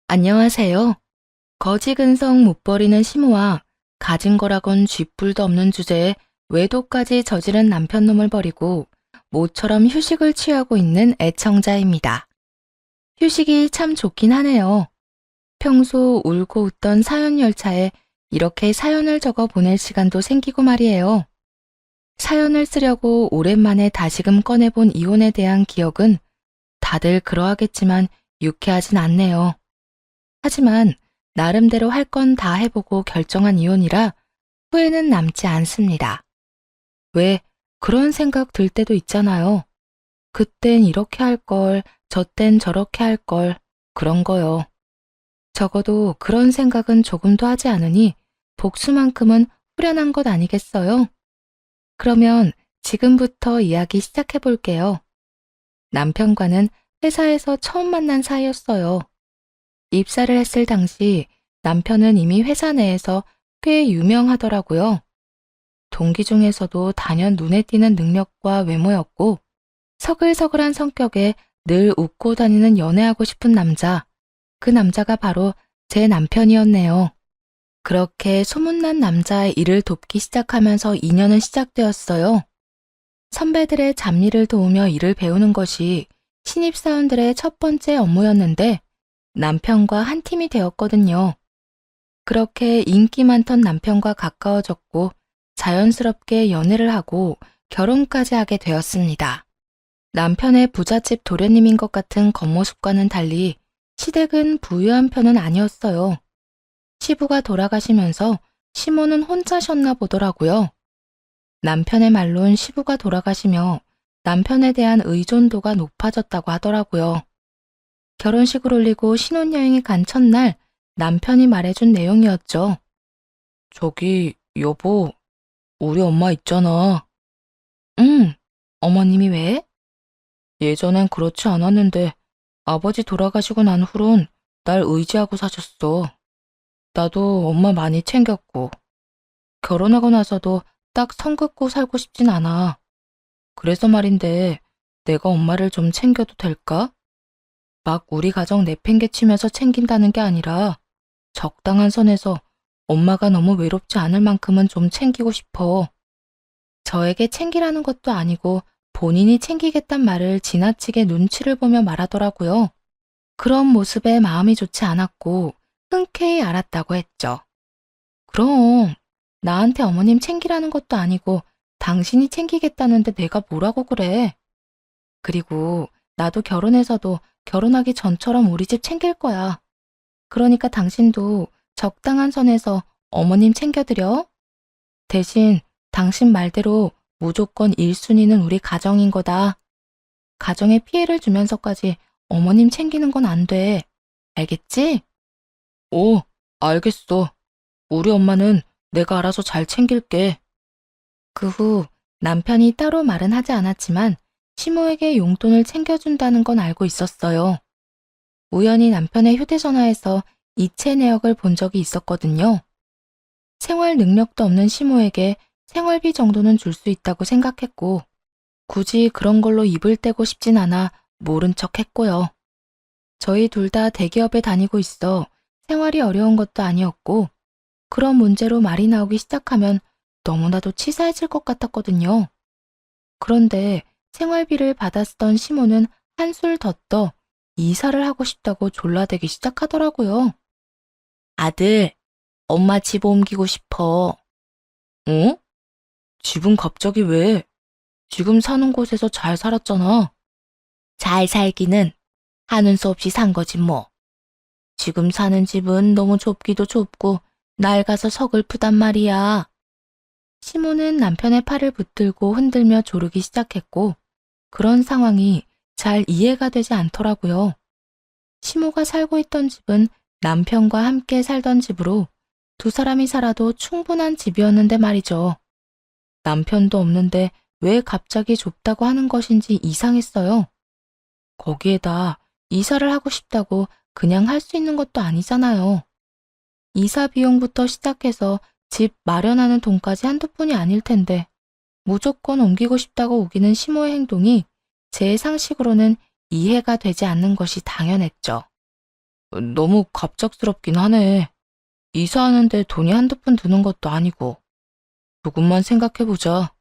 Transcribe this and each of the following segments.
안녕하세요. 거지근성 못 버리는 시모와 가진 거라곤 쥐뿔도 없는 주제에 외도까지 저지른 남편놈을 버리고 모처럼 휴식을 취하고 있는 애청자입니다. 휴식이 참 좋긴 하네요. 평소 울고 웃던 사연 열차에 이렇게 사연을 적어 보낼 시간도 생기고 말이에요. 사연을 쓰려고 오랜만에 다시금 꺼내본 이혼에 대한 기억은 다들 그러하겠지만 유쾌하진 않네요. 하지만 나름대로 할 건 다 해보고 결정한 이혼이라 후회는 남지 않습니다. 왜 그런 생각 들 때도 있잖아요. 그땐 이렇게 할 걸, 저땐 저렇게 할 걸, 그런 거요. 적어도 그런 생각은 조금도 하지 않으니 복수만큼은 후련한 것 아니겠어요? 그러면 지금부터 이야기 시작해 볼게요. 남편과는 회사에서 처음 만난 사이였어요. 입사를 했을 당시 남편은 이미 회사 내에서 꽤 유명하더라고요. 동기 중에서도 단연 눈에 띄는 능력과 외모였고 서글서글한 성격에 늘 웃고 다니는 연애하고 싶은 남자. 그 남자가 바로 제 남편이었네요. 그렇게 소문난 남자의 일을 돕기 시작하면서 2년은 시작되었어요. 선배들의 잡일을 도우며 일을 배우는 것이 신입사원들의 첫 번째 업무였는데 남편과 한 팀이 되었거든요. 그렇게 인기 많던 남편과 가까워졌고 자연스럽게 연애를 하고 결혼까지 하게 되었습니다. 남편의 부잣집 도련님인 것 같은 겉모습과는 달리 시댁은 부유한 편은 아니었어요. 시부가 돌아가시면서 시모는 혼자셨나 보더라고요. 남편의 말론 시부가 돌아가시며 남편에 대한 의존도가 높아졌다고 하더라고요. 결혼식을 올리고 신혼여행이 간 첫날 남편이 말해준 내용이었죠. 저기, 여보, 우리 엄마 있잖아. 응, 어머님이 왜? 예전엔 그렇지 않았는데 아버지 돌아가시고 난 후론 날 의지하고 사셨어. 나도 엄마 많이 챙겼고 결혼하고 나서도 딱 선 긋고 살고 싶진 않아. 그래서 말인데 내가 엄마를 좀 챙겨도 될까? 막 우리 가정 내팽개치면서 챙긴다는 게 아니라 적당한 선에서 엄마가 너무 외롭지 않을 만큼은 좀 챙기고 싶어. 저에게 챙기라는 것도 아니고 본인이 챙기겠단 말을 지나치게 눈치를 보며 말하더라고요. 그런 모습에 마음이 좋지 않았고 흔쾌히 알았다고 했죠. 그럼 나한테 어머님 챙기라는 것도 아니고 당신이 챙기겠다는데 내가 뭐라고 그래. 그리고 나도 결혼해서도 결혼하기 전처럼 우리 집 챙길 거야. 그러니까 당신도 적당한 선에서 어머님 챙겨드려. 대신 당신 말대로 무조건 1순위는 우리 가정인 거다. 가정에 피해를 주면서까지 어머님 챙기는 건 안 돼. 알겠지? 오, 알겠어. 우리 엄마는 내가 알아서 잘 챙길게. 그 후 남편이 따로 말은 하지 않았지만 시모에게 용돈을 챙겨준다는 건 알고 있었어요. 우연히 남편의 휴대전화에서 이체 내역을 본 적이 있었거든요. 생활 능력도 없는 시모에게 생활비 정도는 줄 수 있다고 생각했고 굳이 그런 걸로 입을 떼고 싶진 않아 모른 척 했고요. 저희 둘 다 대기업에 다니고 있어 생활이 어려운 것도 아니었고 그런 문제로 말이 나오기 시작하면 너무나도 치사해질 것 같았거든요. 그런데 생활비를 받아 쓰던 시모는 한술 더 떠 이사를 하고 싶다고 졸라대기 시작하더라고요. 아들, 엄마 집 옮기고 싶어. 어? 집은 갑자기 왜? 지금 사는 곳에서 잘 살았잖아. 잘 살기는 하는 수 없이 산 거지 뭐. 지금 사는 집은 너무 좁기도 좁고 낡아서 서글프단 말이야. 시모는 남편의 팔을 붙들고 흔들며 조르기 시작했고 그런 상황이 잘 이해가 되지 않더라고요. 시모가 살고 있던 집은 남편과 함께 살던 집으로 두 사람이 살아도 충분한 집이었는데 말이죠. 남편도 없는데 왜 갑자기 좁다고 하는 것인지 이상했어요. 거기에다 이사를 하고 싶다고 그냥 할 수 있는 것도 아니잖아요. 이사 비용부터 시작해서 집 마련하는 돈까지 한두 푼이 아닐 텐데 무조건 옮기고 싶다고 우기는 시모의 행동이 제 상식으로는 이해가 되지 않는 것이 당연했죠. 너무 갑작스럽긴 하네. 이사하는데 돈이 한두 푼 드는 것도 아니고. 조금만 생각해보자.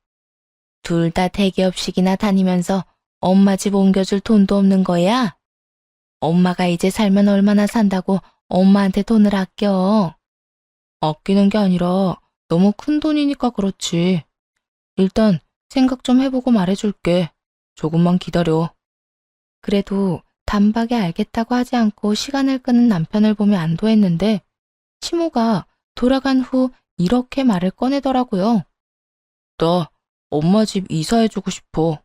둘 다 대기업식이나 다니면서 엄마 집 옮겨줄 돈도 없는 거야? 엄마가 이제 살면 얼마나 산다고 엄마한테 돈을 아껴. 아끼는 게 아니라 너무 큰 돈이니까 그렇지. 일단 생각 좀 해보고 말해줄게. 조금만 기다려. 그래도 단박에 알겠다고 하지 않고 시간을 끄는 남편을 보며 안도했는데 시모가 돌아간 후 이렇게 말을 꺼내더라고요. 나 엄마 집 이사해주고 싶어.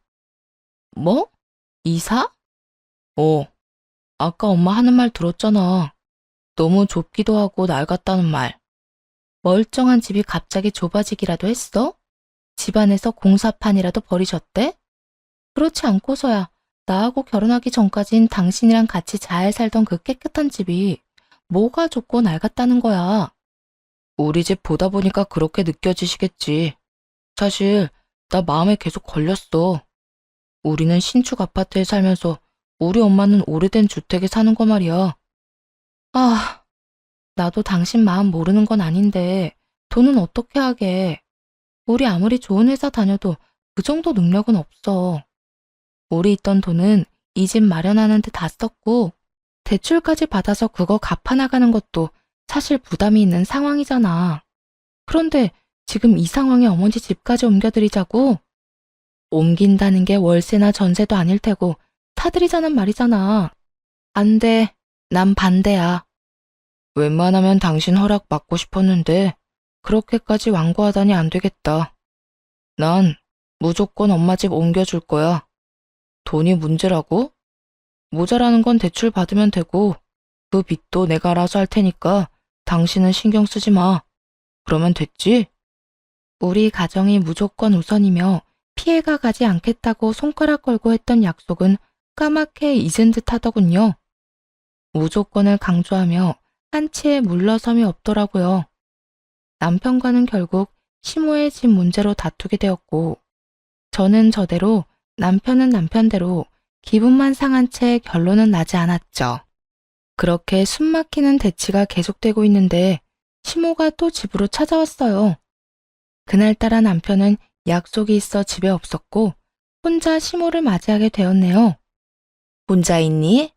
뭐? 이사? 어, 아까 엄마 하는 말 들었잖아. 너무 좁기도 하고 낡았다는 말. 멀쩡한 집이 갑자기 좁아지기라도 했어? 집안에서 공사판이라도 버리셨대? 그렇지 않고서야 나하고 결혼하기 전까진 당신이랑 같이 잘 살던 그 깨끗한 집이 뭐가 좁고 낡았다는 거야. 우리 집 보다 보니까 그렇게 느껴지시겠지. 사실 나 마음에 계속 걸렸어. 우리는 신축 아파트에 살면서 우리 엄마는 오래된 주택에 사는 거 말이야. 아, 나도 당신 마음 모르는 건 아닌데 돈은 어떻게 하게. 우리 아무리 좋은 회사 다녀도 그 정도 능력은 없어. 우리 있던 돈은 이 집 마련하는 데 다 썼고 대출까지 받아서 그거 갚아나가는 것도 사실 부담이 있는 상황이잖아. 그런데 지금 이 상황에 어머니 집까지 옮겨드리자고? 옮긴다는 게 월세나 전세도 아닐 테고 타들이자는 말이잖아. 안 돼. 난 반대야. 웬만하면 당신 허락 받고 싶었는데 그렇게까지 완고하다니 안 되겠다. 난 무조건 엄마 집 옮겨줄 거야. 돈이 문제라고? 모자라는 건 대출 받으면 되고 그 빚도 내가 알아서 할 테니까 당신은 신경 쓰지 마. 그러면 됐지? 우리 가정이 무조건 우선이며 피해가 가지 않겠다고 손가락 걸고 했던 약속은 까맣게 잊은 듯 하더군요. 무조건을 강조하며 한치의 물러섬이 없더라고요. 남편과는 결국 시모의 집 문제로 다투게 되었고 저는 저대로 남편은 남편대로 기분만 상한 채 결론은 나지 않았죠. 그렇게 숨막히는 대치가 계속되고 있는데 시모가 또 집으로 찾아왔어요. 그날따라 남편은 약속이 있어 집에 없었고 혼자 시모를 맞이하게 되었네요. 혼자 있니?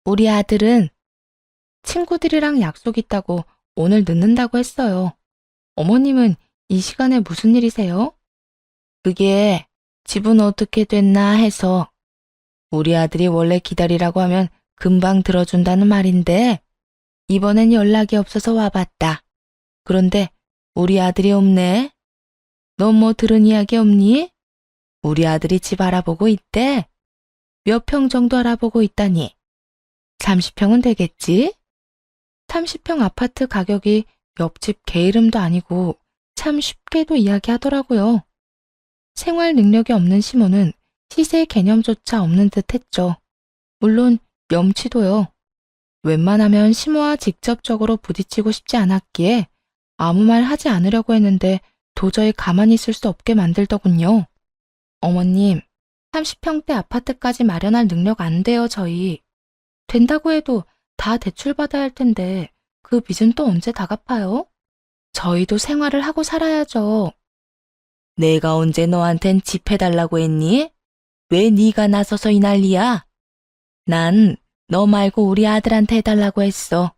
우리 아들은 친구들이랑 약속 있다고 오늘 늦는다고 했어요. 어머님은 이 시간에 무슨 일이세요? 그게 집은 어떻게 됐나 해서 우리 아들이 원래 기다리라고 하면 금방 들어준다는 말인데 이번엔 연락이 없어서 와봤다. 그런데 우리 아들이 없네. 너 뭐 들은 이야기 없니? 우리 아들이 집 알아보고 있대. 몇 평 정도 알아보고 있다니. 30평은 되겠지? 30평 아파트 가격이 옆집 개 이름도 아니고 참 쉽게도 이야기하더라고요. 생활 능력이 없는 시모는 시세 개념조차 없는 듯 했죠. 물론 염치도요. 웬만하면 시모와 직접적으로 부딪히고 싶지 않았기에 아무 말 하지 않으려고 했는데 도저히 가만히 있을 수 없게 만들더군요. 어머님, 30평대 아파트까지 마련할 능력 안 돼요, 저희. 된다고 해도 다 대출받아야 할 텐데 그 빚은 또 언제 다 갚아요? 저희도 생활을 하고 살아야죠. 내가 언제 너한텐 집 해달라고 했니? 왜 네가 나서서 이 난리야? 난 너 말고 우리 아들한테 해달라고 했어.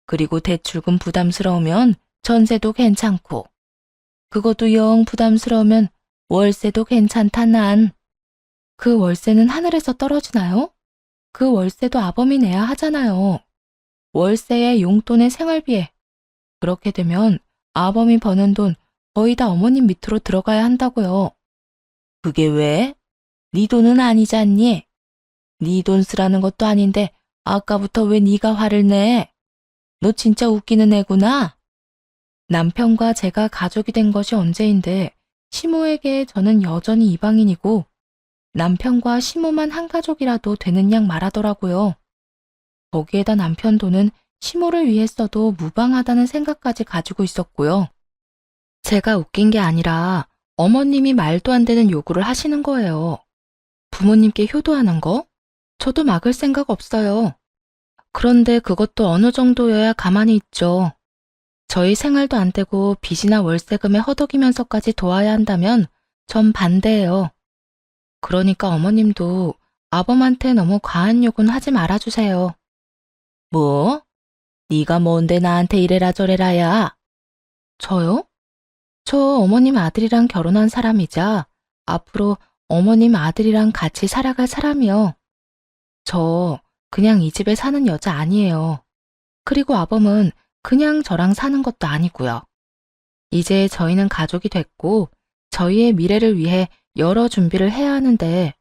그리고 대출금 부담스러우면 전세도 괜찮고 그것도 영 부담스러우면 월세도 괜찮다 난. 그 월세는 하늘에서 떨어지나요? 그 월세도 아범이 내야 하잖아요. 월세에 용돈에 생활비에. 그렇게 되면 아범이 버는 돈 거의 다 어머님 밑으로 들어가야 한다고요. 그게 왜? 네 돈은 아니잖니? 네 돈 쓰라는 것도 아닌데 아까부터 왜 네가 화를 내? 너 진짜 웃기는 애구나. 남편과 제가 가족이 된 것이 언제인데 시모에게 저는 여전히 이방인이고 남편과 시모만 한 가족이라도 되는 양 말하더라고요. 거기에다 남편 돈은 시모를 위해 써도 무방하다는 생각까지 가지고 있었고요. 제가 웃긴 게 아니라 어머님이 말도 안 되는 요구를 하시는 거예요. 부모님께 효도하는 거? 저도 막을 생각 없어요. 그런데 그것도 어느 정도여야 가만히 있죠. 저희 생활도 안 되고 빚이나 월세금에 허덕이면서까지 도와야 한다면 전 반대예요. 그러니까 어머님도 아범한테 너무 과한 요구는 하지 말아주세요. 뭐? 네가 뭔데 나한테 이래라 저래라야? 저요? 저 어머님 아들이랑 결혼한 사람이자 앞으로 어머님 아들이랑 같이 살아갈 사람이요. 저 그냥 이 집에 사는 여자 아니에요. 그리고 아범은 그냥 저랑 사는 것도 아니고요. 이제 저희는 가족이 됐고 저희의 미래를 위해 여러 준비를 해야 하는데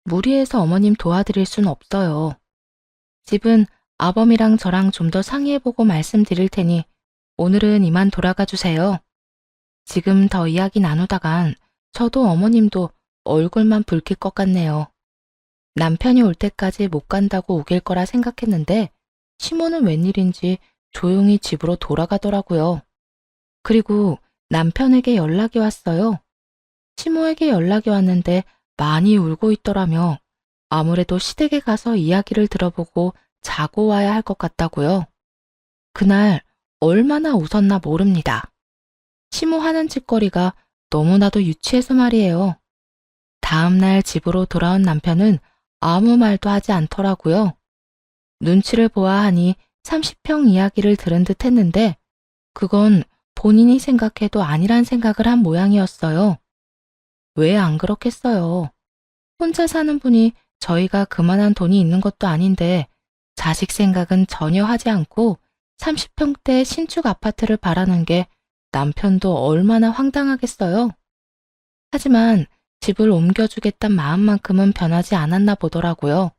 무리해서 어머님 도와드릴 순 없어요. 집은 아범이랑 저랑 좀 더 상의해보고 말씀드릴 테니 오늘은 이만 돌아가 주세요. 지금 더 이야기 나누다간 저도 어머님도 얼굴만 붉힐 것 같네요. 남편이 올 때까지 못 간다고 우길 거라 생각했는데 시모는 웬일인지 조용히 집으로 돌아가더라고요. 그리고 남편에게 연락이 왔어요. 시모에게 연락이 왔는데 많이 울고 있더라며 아무래도 시댁에 가서 이야기를 들어보고 자고 와야 할 것 같다고요. 그날 얼마나 웃었나 모릅니다. 시모 하는 짓거리가 너무나도 유치해서 말이에요. 다음날 집으로 돌아온 남편은 아무 말도 하지 않더라고요. 눈치를 보아하니 30평 이야기를 들은 듯 했는데 그건 본인이 생각해도 아니란 생각을 한 모양이었어요. 왜 안 그렇겠어요? 혼자 사는 분이 저희가 그만한 돈이 있는 것도 아닌데 자식 생각은 전혀 하지 않고 30평대 신축 아파트를 바라는 게 남편도 얼마나 황당하겠어요. 하지만 집을 옮겨주겠단 마음만큼은 변하지 않았나 보더라고요.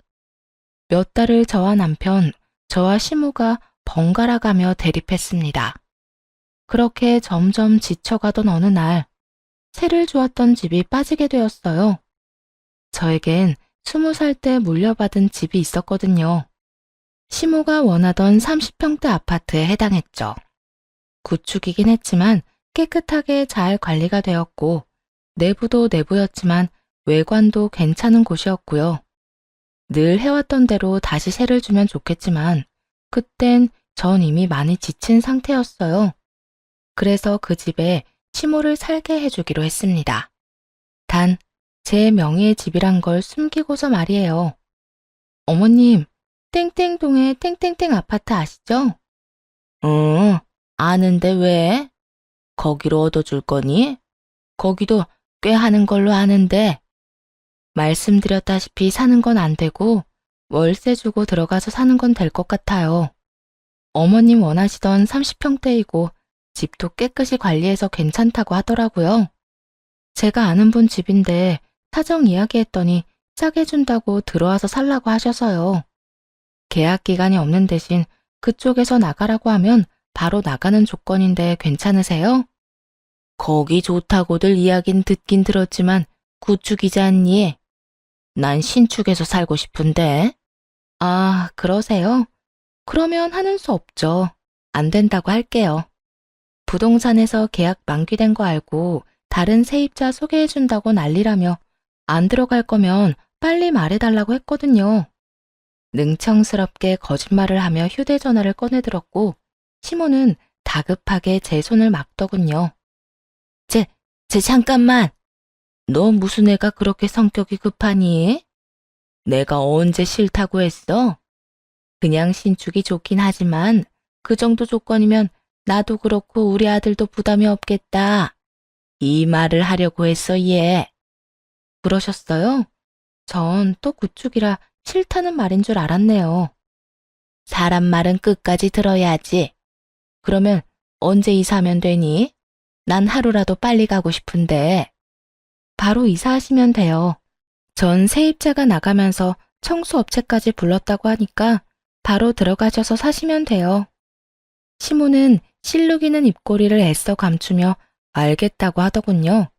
몇 달을 저와 남편, 저와 시모가 번갈아 가며 대립했습니다. 그렇게 점점 지쳐가던 어느 날, 세를 주었던 집이 빠지게 되었어요. 저에겐 20살 때 물려받은 집이 있었거든요. 시모가 원하던 30평대 아파트에 해당했죠. 구축이긴 했지만 깨끗하게 잘 관리가 되었고 내부도 내부였지만 외관도 괜찮은 곳이었고요. 늘 해왔던 대로 다시 세를 주면 좋겠지만 그땐 전 이미 많이 지친 상태였어요. 그래서 그 집에 시모를 살게 해주기로 했습니다. 단, 제 명의의 집이란 걸 숨기고서 말이에요. 어머님, 땡땡동의 땡땡땡 아파트 아시죠? 응, 아는데 왜? 거기로 얻어줄 거니? 거기도 꽤 하는 걸로 아는데. 말씀드렸다시피 사는 건 안 되고 월세 주고 들어가서 사는 건 될 것 같아요. 어머님 원하시던 30평대이고 집도 깨끗이 관리해서 괜찮다고 하더라고요. 제가 아는 분 집인데 사정 이야기했더니 싸게 준다고 들어와서 살라고 하셔서요. 계약 기간이 없는 대신 그쪽에서 나가라고 하면 바로 나가는 조건인데 괜찮으세요? 거기 좋다고들 이야긴 듣긴 들었지만 구축이지 않니? 난 신축에서 살고 싶은데. 아, 그러세요? 그러면 하는 수 없죠. 안 된다고 할게요. 부동산에서 계약 만기된 거 알고 다른 세입자 소개해준다고 난리라며 안 들어갈 거면 빨리 말해달라고 했거든요. 능청스럽게 거짓말을 하며 휴대전화를 꺼내들었고 시모는 다급하게 제 손을 막더군요. 잠깐만. 너 무슨 애가 그렇게 성격이 급하니? 내가 언제 싫다고 했어? 그냥 신축이 좋긴 하지만 그 정도 조건이면 나도 그렇고 우리 아들도 부담이 없겠다. 이 말을 하려고 했어, 얘. 그러셨어요? 전 또 구축이라 싫다는 말인 줄 알았네요. 사람 말은 끝까지 들어야지. 그러면 언제 이사하면 되니? 난 하루라도 빨리 가고 싶은데. 바로 이사하시면 돼요. 전 세입자가 나가면서 청소업체까지 불렀다고 하니까 바로 들어가셔서 사시면 돼요. 시모는 실룩이는 입꼬리를 애써 감추며 알겠다고 하더군요.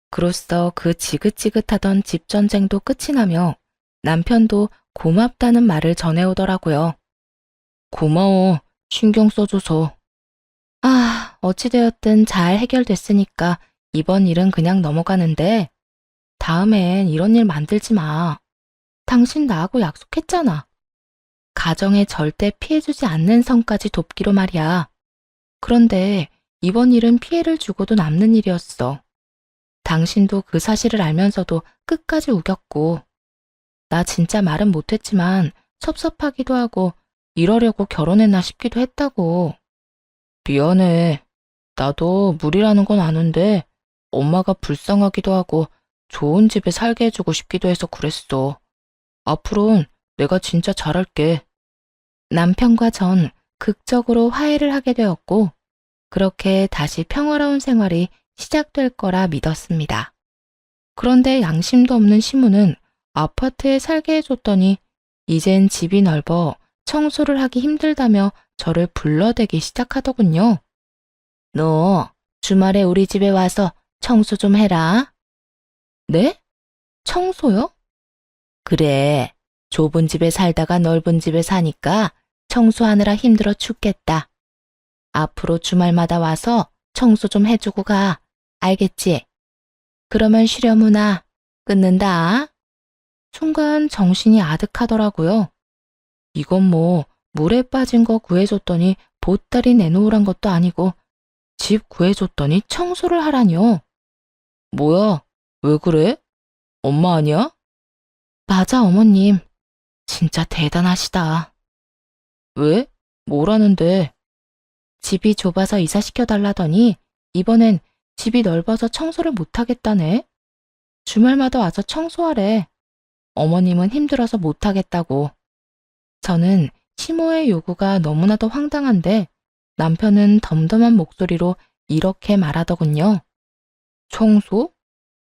그로써 그 지긋지긋하던 집전쟁도 끝이 나며 남편도 고맙다는 말을 전해오더라고요. 고마워, 신경 써줘서. 아, 어찌되었든 잘 해결됐으니까 이번 일은 그냥 넘어가는데 다음엔 이런 일 만들지 마. 당신 나하고 약속했잖아. 가정에 절대 피해주지 않는 선까지 돕기로 말이야. 그런데 이번 일은 피해를 주고도 남는 일이었어. 당신도 그 사실을 알면서도 끝까지 우겼고, 나 진짜 말은 못했지만 섭섭하기도 하고 이러려고 결혼했나 싶기도 했다고. 미안해. 나도 무리라는 건 아는데 엄마가 불쌍하기도 하고 좋은 집에 살게 해주고 싶기도 해서 그랬어. 앞으로는 내가 진짜 잘할게. 남편과 전 극적으로 화해를 하게 되었고, 그렇게 다시 평화로운 생활이 시작될 거라 믿었습니다. 그런데 양심도 없는 시무는 아파트에 살게 해줬더니 이젠 집이 넓어 청소를 하기 힘들다며 저를 불러대기 시작하더군요. 너 주말에 우리 집에 와서 청소 좀 해라. 네? 청소요? 그래. 좁은 집에 살다가 넓은 집에 사니까 청소하느라 힘들어 죽겠다. 앞으로 주말마다 와서 청소 좀 해주고 가. 알겠지? 그러면 쉬려무나. 끊는다. 순간 정신이 아득하더라고요. 이건 뭐 물에 빠진 거 구해줬더니 보따리 내놓으란 것도 아니고 집 구해줬더니 청소를 하라뇨. 뭐야? 왜 그래? 엄마 아니야? 맞아, 어머님. 진짜 대단하시다. 왜? 뭐라는데? 집이 좁아서 이사시켜달라더니 이번엔 집이 넓어서 청소를 못하겠다네. 주말마다 와서 청소하래. 어머님은 힘들어서 못하겠다고. 저는 시모의 요구가 너무나도 황당한데 남편은 덤덤한 목소리로 이렇게 말하더군요. 청소?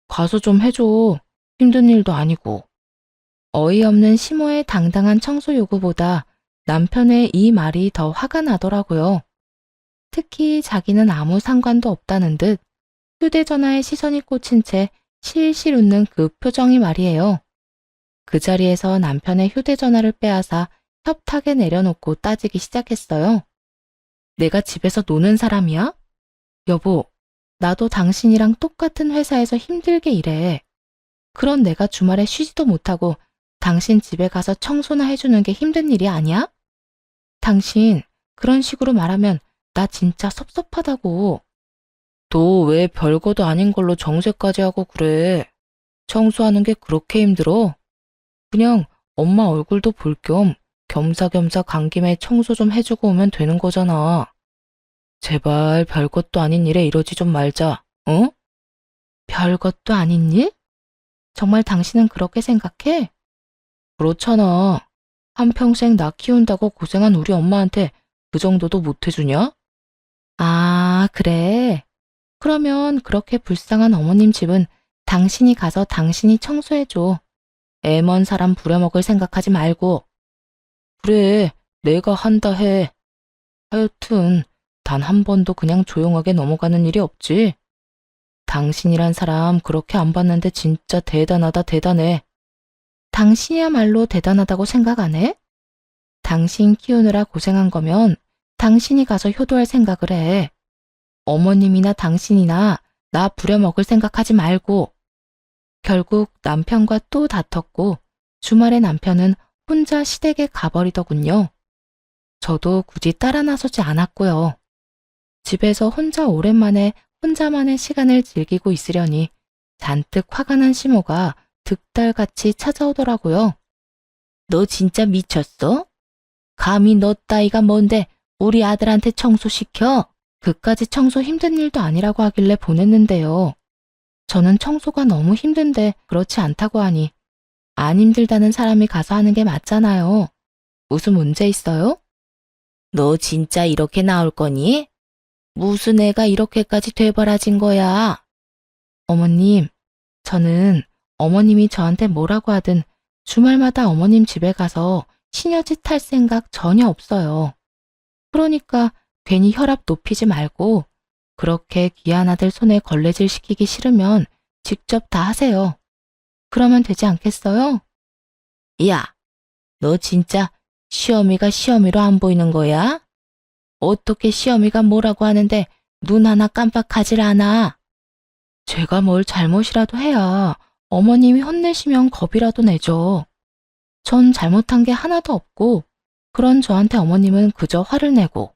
가서 좀 해줘. 힘든 일도 아니고. 어이없는 시모의 당당한 청소 요구보다 남편의 이 말이 더 화가 나더라고요. 특히 자기는 아무 상관도 없다는 듯 휴대전화에 시선이 꽂힌 채 실실 웃는 그 표정이 말이에요. 그 자리에서 남편의 휴대전화를 빼앗아 협탁에 내려놓고 따지기 시작했어요. 내가 집에서 노는 사람이야? 여보, 나도 당신이랑 똑같은 회사에서 힘들게 일해. 그런 내가 주말에 쉬지도 못하고 당신 집에 가서 청소나 해주는 게 힘든 일이 아니야? 당신, 그런 식으로 말하면 나 진짜 섭섭하다고. 너 왜 별거도 아닌 걸로 정색까지 하고 그래? 청소하는 게 그렇게 힘들어? 그냥 엄마 얼굴도 볼 겸 겸사겸사 간 김에 청소 좀 해주고 오면 되는 거잖아. 제발 별것도 아닌 일에 이러지 좀 말자, 어? 별것도 아닌 일? 정말 당신은 그렇게 생각해? 그렇잖아. 한평생 나 키운다고 고생한 우리 엄마한테 그 정도도 못 해주냐? 아, 그래. 그러면 그렇게 불쌍한 어머님 집은 당신이 가서 당신이 청소해줘. 애 먼 사람 부려먹을 생각하지 말고. 그래, 내가 한다 해. 하여튼 단 한 번도 그냥 조용하게 넘어가는 일이 없지. 당신이란 사람 그렇게 안 봤는데 진짜 대단하다 대단해. 당신이야말로 대단하다고 생각 안 해? 당신 키우느라 고생한 거면 당신이 가서 효도할 생각을 해. 어머님이나 당신이나 나 부려먹을 생각하지 말고. 결국 남편과 또 다퉜고 주말에 남편은 혼자 시댁에 가버리더군요. 저도 굳이 따라 나서지 않았고요. 집에서 혼자 오랜만에 혼자만의 시간을 즐기고 있으려니 잔뜩 화가 난 시모가 득달같이 찾아오더라고요. 너 진짜 미쳤어? 감히 너 따위가 뭔데 우리 아들한테 청소시켜? 그까지 청소 힘든 일도 아니라고 하길래 보냈는데요. 저는 청소가 너무 힘든데 그렇지 않다고 하니 안 힘들다는 사람이 가서 하는 게 맞잖아요. 무슨 문제 있어요? 너 진짜 이렇게 나올 거니? 무슨 애가 이렇게까지 되버라진 거야? 어머님, 저는 어머님이 저한테 뭐라고 하든 주말마다 어머님 집에 가서 시녀짓 할 생각 전혀 없어요. 그러니까 괜히 혈압 높이지 말고 그렇게 귀한 아들 손에 걸레질 시키기 싫으면 직접 다 하세요. 그러면 되지 않겠어요? 야, 너 진짜 시어미가 시어미로 안 보이는 거야? 어떻게 시어미가 뭐라고 하는데 눈 하나 깜빡하질 않아? 제가 뭘 잘못이라도 해야 어머님이 혼내시면 겁이라도 내죠. 전 잘못한 게 하나도 없고 그런 저한테 어머님은 그저 화를 내고,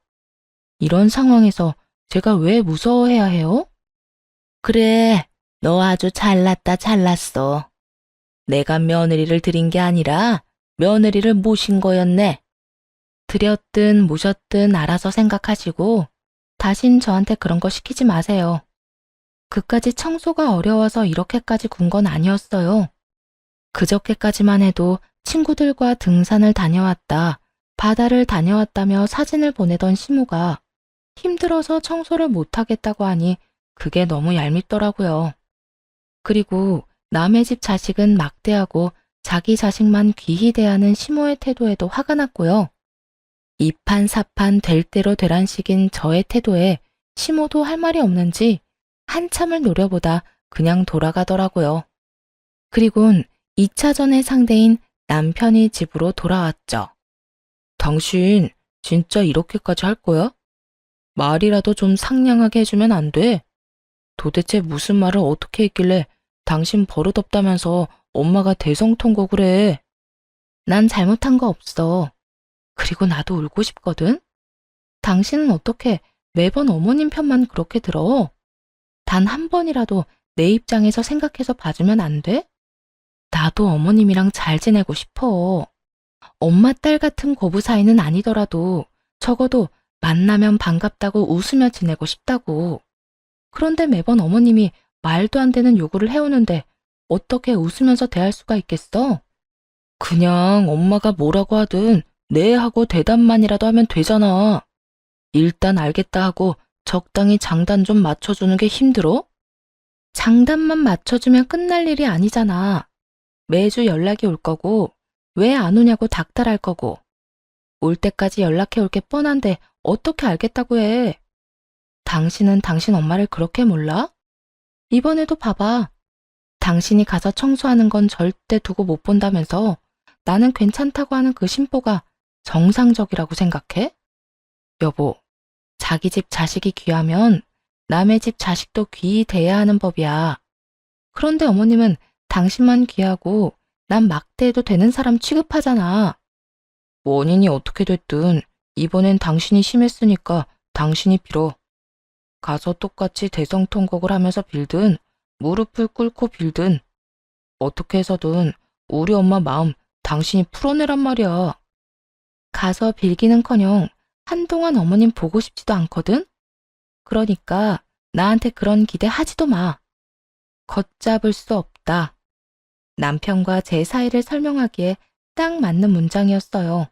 이런 상황에서 제가 왜 무서워해야 해요? 그래, 너 아주 잘났다 잘났어. 내가 며느리를 들인 게 아니라 며느리를 모신 거였네. 들였든 모셨든 알아서 생각하시고 다신 저한테 그런 거 시키지 마세요. 그까지 청소가 어려워서 이렇게까지 군 건 아니었어요. 그저께까지만 해도 친구들과 등산을 다녀왔다, 바다를 다녀왔다며 사진을 보내던 시모가 힘들어서 청소를 못하겠다고 하니 그게 너무 얄밉더라고요. 그리고 남의 집 자식은 막대하고 자기 자식만 귀히 대하는 시모의 태도에도 화가 났고요. 이판사판 될 대로 되란식인 저의 태도에 시모도 할 말이 없는지 한참을 노려보다 그냥 돌아가더라고요. 그리곤 2차전의 상대인 남편이 집으로 돌아왔죠. 당신 진짜 이렇게까지 할 거야? 말이라도 좀 상냥하게 해주면 안 돼? 도대체 무슨 말을 어떻게 했길래 당신 버릇없다면서 엄마가 대성통곡을 해? 난 잘못한 거 없어. 그리고 나도 울고 싶거든? 당신은 어떻게 매번 어머님 편만 그렇게 들어? 단 한 번이라도 내 입장에서 생각해서 봐주면 안 돼? 나도 어머님이랑 잘 지내고 싶어. 엄마 딸 같은 고부 사이는 아니더라도 적어도 만나면 반갑다고 웃으며 지내고 싶다고. 그런데 매번 어머님이 말도 안 되는 요구를 해오는데 어떻게 웃으면서 대할 수가 있겠어? 그냥 엄마가 뭐라고 하든 네 하고 대답만이라도 하면 되잖아. 일단 알겠다 하고 적당히 장단 좀 맞춰주는 게 힘들어? 장단만 맞춰주면 끝날 일이 아니잖아. 매주 연락이 올 거고 왜 안 오냐고 닥달할 거고 올 때까지 연락해 올 게 뻔한데 어떻게 알겠다고 해. 당신은 당신 엄마를 그렇게 몰라? 이번에도 봐봐. 당신이 가서 청소하는 건 절대 두고 못 본다면서 나는 괜찮다고 하는 그 심보가 정상적이라고 생각해? 여보, 자기 집 자식이 귀하면 남의 집 자식도 귀히 대해야 하는 법이야. 그런데 어머님은 당신만 귀하고 난 막대해도 되는 사람 취급하잖아. 원인이 어떻게 됐든 이번엔 당신이 심했으니까 당신이 빌어. 가서 똑같이 대성통곡을 하면서 빌든 무릎을 꿇고 빌든 어떻게 해서든 우리 엄마 마음 당신이 풀어내란 말이야. 가서 빌기는커녕 한동안 어머님 보고 싶지도 않거든? 그러니까 나한테 그런 기대 하지도 마. 걷잡을 수 없다. 남편과 제 사이를 설명하기에 딱 맞는 문장이었어요.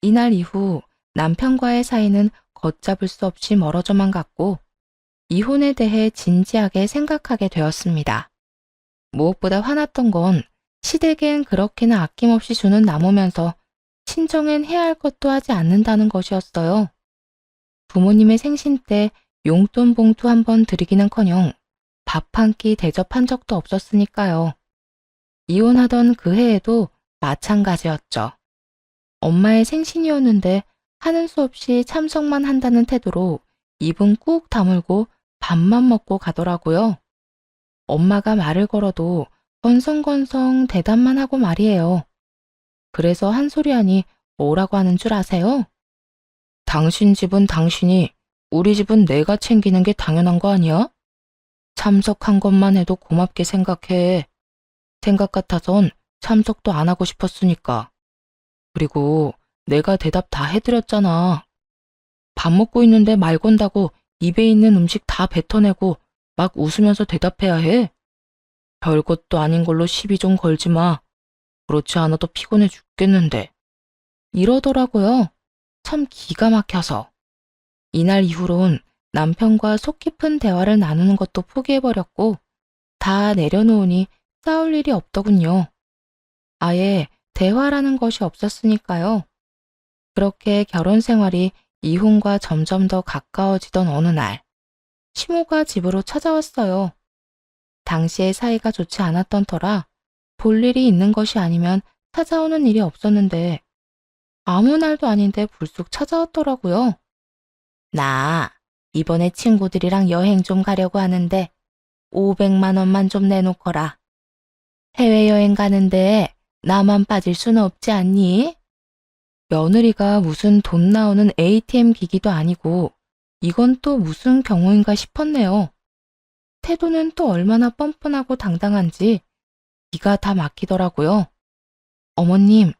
이날 이후 남편과의 사이는 걷잡을 수 없이 멀어져만 갔고 이혼에 대해 진지하게 생각하게 되었습니다. 무엇보다 화났던 건 시댁엔 그렇게나 아낌없이 주는 나무면서 친정엔 해야 할 것도 하지 않는다는 것이었어요. 부모님의 생신 때 용돈 봉투 한 번 드리기는커녕 밥 한 끼 대접한 적도 없었으니까요. 이혼하던 그 해에도 마찬가지였죠. 엄마의 생신이었는데 하는 수 없이 참석만 한다는 태도로 입은 꾹 다물고 밥만 먹고 가더라고요. 엄마가 말을 걸어도 건성건성 대답만 하고 말이에요. 그래서 한 소리 하니 뭐라고 하는 줄 아세요? 당신 집은 당신이, 우리 집은 내가 챙기는 게 당연한 거 아니야? 참석한 것만 해도 고맙게 생각해. 생각 같아선 참석도 안 하고 싶었으니까. 그리고 내가 대답 다 해드렸잖아. 밥 먹고 있는데 말 건다고 입에 있는 음식 다 뱉어내고 막 웃으면서 대답해야 해? 별것도 아닌 걸로 시비 좀 걸지 마. 그렇지 않아도 피곤해 죽겠는데. 이러더라고요. 참 기가 막혀서. 이날 이후론 남편과 속 깊은 대화를 나누는 것도 포기해버렸고 다 내려놓으니 싸울 일이 없더군요. 아예 대화라는 것이 없었으니까요. 그렇게 결혼 생활이 이혼과 점점 더 가까워지던 어느 날, 시모가 집으로 찾아왔어요. 당시에 사이가 좋지 않았던 터라 볼 일이 있는 것이 아니면 찾아오는 일이 없었는데 아무 날도 아닌데 불쑥 찾아왔더라고요. 나 이번에 친구들이랑 여행 좀 가려고 하는데 500만 원만 좀 내놓거라. 해외여행 가는데 나만 빠질 수는 없지 않니? 며느리가 무슨 돈 나오는 ATM 기기도 아니고 이건 또 무슨 경우인가 싶었네요. 태도는 또 얼마나 뻔뻔하고 당당한지 기가 다 막히더라고요. 어머님,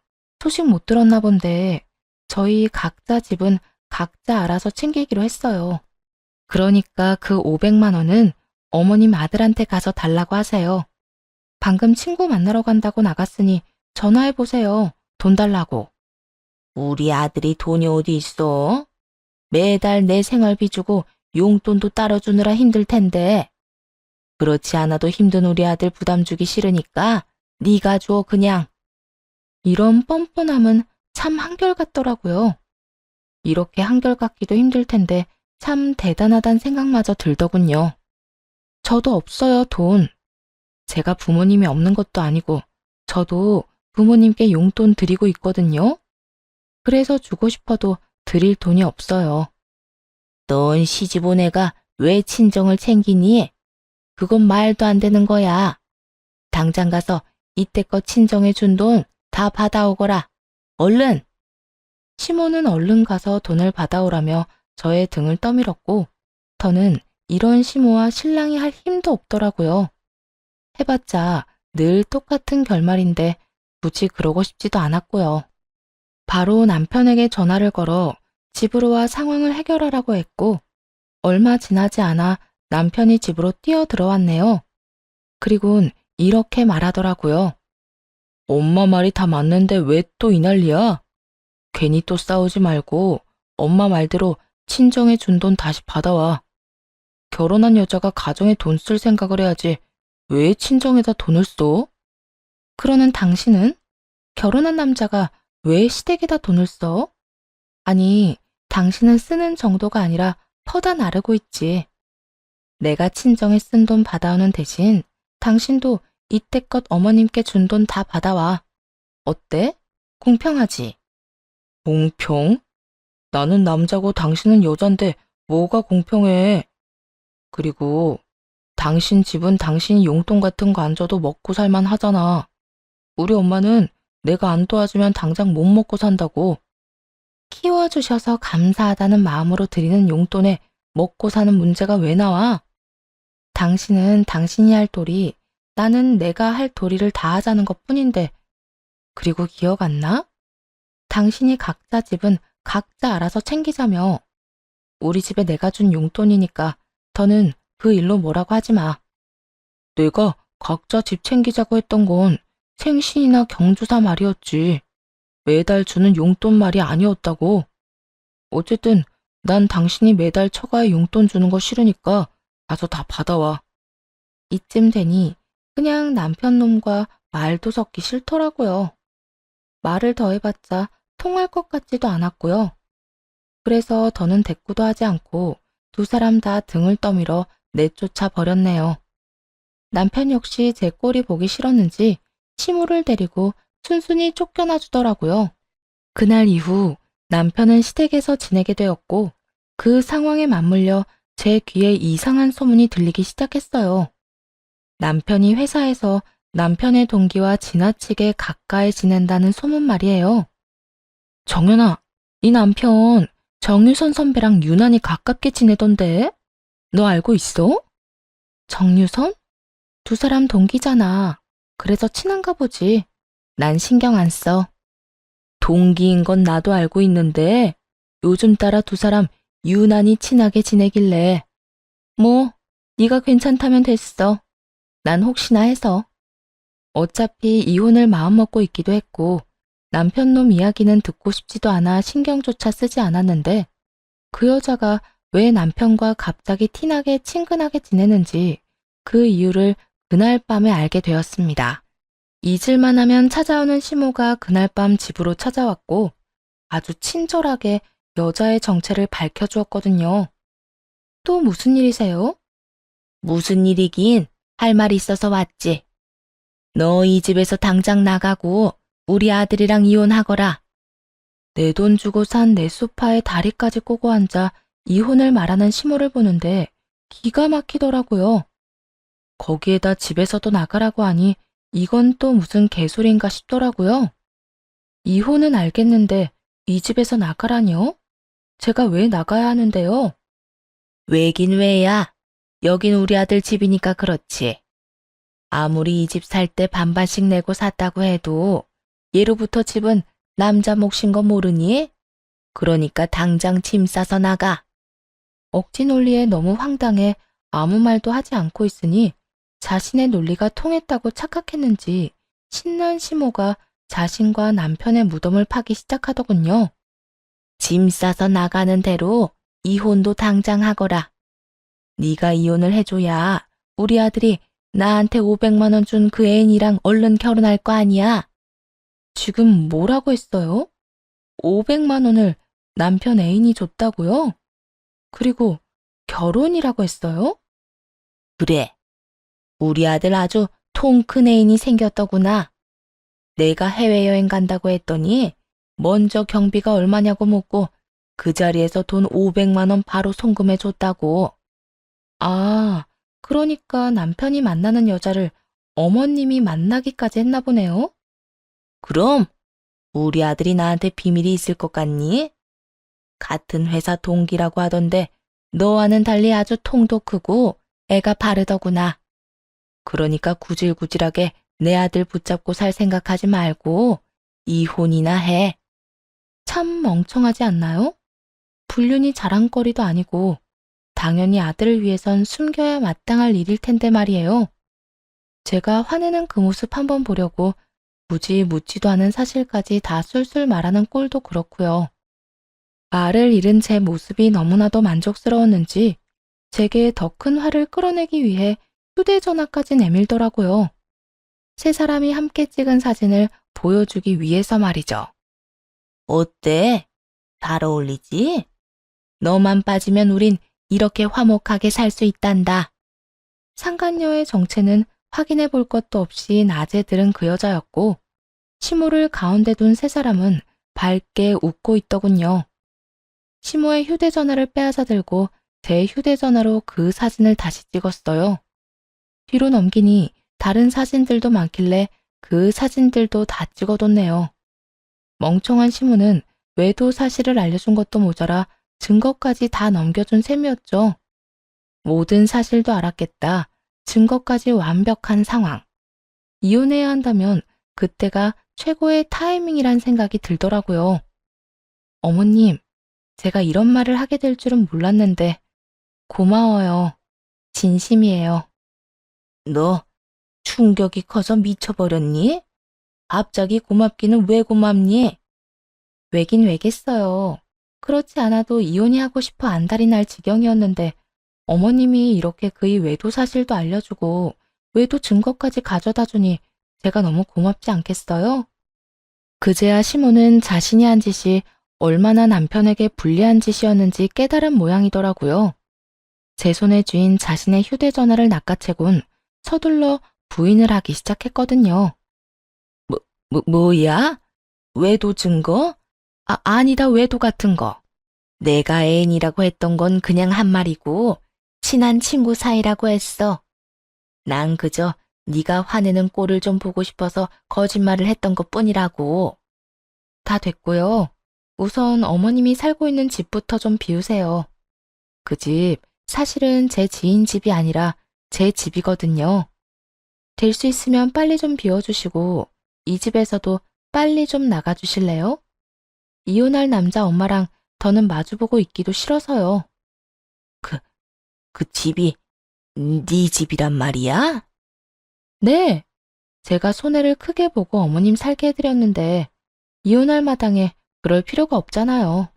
소식 못 들었나 본데 저희 각자 집은 각자 알아서 챙기기로 했어요. 그러니까 그 500만 원은 어머님 아들한테 가서 달라고 하세요. 방금 친구 만나러 간다고 나갔으니 전화해보세요. 돈 달라고. 우리 아들이 돈이 어디 있어? 매달 내 생활비 주고 용돈도 따로 주느라 힘들 텐데. 그렇지 않아도 힘든 우리 아들 부담 주기 싫으니까 네가 줘 그냥. 이런 뻔뻔함은 참 한결같더라고요. 이렇게 한결같기도 힘들 텐데 참 대단하단 생각마저 들더군요. 저도 없어요, 돈. 제가 부모님이 없는 것도 아니고 저도 부모님께 용돈 드리고 있거든요. 그래서 주고 싶어도 드릴 돈이 없어요. 넌 시집 온 애가 왜 친정을 챙기니? 그건 말도 안 되는 거야. 당장 가서 이때껏 친정에 준 돈 다 받아오거라. 얼른! 시모는 얼른 가서 돈을 받아오라며 저의 등을 떠밀었고 저는 이런 시모와 신랑이 할 힘도 없더라고요. 해봤자 늘 똑같은 결말인데 굳이 그러고 싶지도 않았고요. 바로 남편에게 전화를 걸어 집으로 와 상황을 해결하라고 했고 얼마 지나지 않아 남편이 집으로 뛰어 들어왔네요. 그리곤 이렇게 말하더라고요. 엄마 말이 다 맞는데 왜 또 이 난리야? 괜히 또 싸우지 말고 엄마 말대로 친정에 준 돈 다시 받아와. 결혼한 여자가 가정에 돈 쓸 생각을 해야지 왜 친정에다 돈을 써? 그러는 당신은? 결혼한 남자가 왜 시댁에다 돈을 써? 아니, 당신은 쓰는 정도가 아니라 퍼다 나르고 있지. 내가 친정에 쓴 돈 받아오는 대신 당신도 이때껏 어머님께 준 돈 다 받아와. 어때? 공평하지? 공평? 나는 남자고 당신은 여잔데 뭐가 공평해? 그리고 당신 집은 당신이 용돈 같은 거 안 줘도 먹고 살만 하잖아. 우리 엄마는 내가 안 도와주면 당장 못 먹고 산다고. 키워주셔서 감사하다는 마음으로 드리는 용돈에 먹고 사는 문제가 왜 나와? 당신은 당신이 할 도리, 나는 내가 할 도리를 다 하자는 것 뿐인데, 그리고 기억 안 나? 당신이 각자 집은 각자 알아서 챙기자며. 우리 집에 내가 준 용돈이니까 더는 그 일로 뭐라고 하지 마. 내가 각자 집 챙기자고 했던 건 생신이나 경조사 말이었지. 매달 주는 용돈 말이 아니었다고. 어쨌든 난 당신이 매달 처가에 용돈 주는 거 싫으니까 가서 다 받아와. 이쯤 되니 그냥 남편 놈과 말도 섞기 싫더라고요. 말을 더 해봤자 통할 것 같지도 않았고요. 그래서 더는 대꾸도 하지 않고 두 사람 다 등을 떠밀어 내쫓아 버렸네요. 남편 역시 제 꼴이 보기 싫었는지 시모를 데리고 순순히 쫓겨나 주더라고요. 그날 이후 남편은 시댁에서 지내게 되었고 그 상황에 맞물려 제 귀에 이상한 소문이 들리기 시작했어요. 남편이 회사에서 남편의 동기와 지나치게 가까이 지낸다는 소문 말이에요. 정연아, 네 남편 정유선 선배랑 유난히 가깝게 지내던데? 너 알고 있어? 정유선? 두 사람 동기잖아. 그래서 친한가 보지. 난 신경 안 써. 동기인 건 나도 알고 있는데 요즘 따라 두 사람 유난히 친하게 지내길래 뭐 네가 괜찮다면 됐어. 난 혹시나 해서. 어차피 이혼을 마음먹고 있기도 했고 남편 놈 이야기는 듣고 싶지도 않아 신경조차 쓰지 않았는데 그 여자가 왜 남편과 갑자기 티나게 친근하게 지내는지 그 이유를 그날 밤에 알게 되었습니다. 잊을만 하면 찾아오는 시모가 그날 밤 집으로 찾아왔고 아주 친절하게 여자의 정체를 밝혀주었거든요. 또 무슨 일이세요? 무슨 일이긴 할 말이 있어서 왔지. 너 이 집에서 당장 나가고 우리 아들이랑 이혼하거라. 내 돈 주고 산 내 소파에 다리까지 꼬고 앉아 이혼을 말하는 시모를 보는데 기가 막히더라고요. 거기에다 집에서도 나가라고 하니 이건 또 무슨 개소리인가 싶더라고요. 이혼은 알겠는데 이 집에서 나가라뇨? 제가 왜 나가야 하는데요? 왜긴 왜야. 여긴 우리 아들 집이니까 그렇지. 아무리 이 집 살 때 반반씩 내고 샀다고 해도 예로부터 집은 남자 몫인 거 모르니? 그러니까 당장 짐 싸서 나가. 억지 논리에 너무 황당해 아무 말도 하지 않고 있으니 자신의 논리가 통했다고 착각했는지 신난 시모가 자신과 남편의 무덤을 파기 시작하더군요. 짐 싸서 나가는 대로 이혼도 당장 하거라. 네가 이혼을 해줘야 우리 아들이 나한테 500만 원 준 그 애인이랑 얼른 결혼할 거 아니야. 지금 뭐라고 했어요? 500만 원을 남편 애인이 줬다고요? 그리고 결혼이라고 했어요? 그래. 우리 아들 아주 통 큰 애인이 생겼더구나. 내가 해외여행 간다고 했더니 먼저 경비가 얼마냐고 묻고 그 자리에서 돈 500만 원 바로 송금해 줬다고. 아, 그러니까 남편이 만나는 여자를 어머님이 만나기까지 했나 보네요. 그럼 우리 아들이 나한테 비밀이 있을 것 같니? 같은 회사 동기라고 하던데 너와는 달리 아주 통도 크고 애가 바르더구나. 그러니까 구질구질하게 내 아들 붙잡고 살 생각하지 말고 이혼이나 해. 참 멍청하지 않나요? 불륜이 자랑거리도 아니고 당연히 아들을 위해선 숨겨야 마땅할 일일 텐데 말이에요. 제가 화내는 그 모습 한번 보려고 굳이 묻지도 않은 사실까지 다 술술 말하는 꼴도 그렇고요. 말을 잃은 제 모습이 너무나도 만족스러웠는지 제게 더 큰 화를 끌어내기 위해 휴대전화까지 내밀더라고요. 세 사람이 함께 찍은 사진을 보여주기 위해서 말이죠. 어때? 잘 어울리지? 너만 빠지면 우린 이렇게 화목하게 살 수 있단다. 상간녀의 정체는 확인해 볼 것도 없이 낮에 들은 그 여자였고 시모를 가운데 둔 세 사람은 밝게 웃고 있더군요. 시모의 휴대전화를 빼앗아 들고 제 휴대전화로 그 사진을 다시 찍었어요. 뒤로 넘기니 다른 사진들도 많길래 그 사진들도 다 찍어뒀네요. 멍청한 시모는 외도 사실을 알려준 것도 모자라 증거까지 다 넘겨준 셈이었죠. 모든 사실도 알았겠다. 증거까지 완벽한 상황. 이혼해야 한다면 그때가 최고의 타이밍이란 생각이 들더라고요. 어머님, 제가 이런 말을 하게 될 줄은 몰랐는데 고마워요. 진심이에요. 너 충격이 커서 미쳐버렸니? 갑자기 고맙기는 왜 고맙니? 왜긴 왜겠어요. 그렇지 않아도 이혼이 하고 싶어 안달이 날 지경이었는데 어머님이 이렇게 그의 외도 사실도 알려주고 외도 증거까지 가져다 주니 제가 너무 고맙지 않겠어요? 그제야 시모는 자신이 한 짓이 얼마나 남편에게 불리한 짓이었는지 깨달은 모양이더라고요. 제 손에 쥔 자신의 휴대전화를 낚아채곤 서둘러 부인을 하기 시작했거든요. 뭐야? 외도 증거? 아니다, 외도 같은 거. 내가 애인이라고 했던 건 그냥 한 말이고 친한 친구 사이라고 했어. 난 그저 네가 화내는 꼴을 좀 보고 싶어서 거짓말을 했던 것뿐이라고. 다 됐고요. 우선 어머님이 살고 있는 집부터 좀 비우세요. 그 집 사실은 제 지인 집이 아니라 제 집이거든요. 될 수 있으면 빨리 좀 비워주시고 이 집에서도 빨리 좀 나가주실래요? 이혼할 남자 엄마랑 더는 마주보고 있기도 싫어서요. 그 집이 네 집이란 말이야? 네. 제가 손해를 크게 보고 어머님 살게 해드렸는데 이혼할 마당에 그럴 필요가 없잖아요.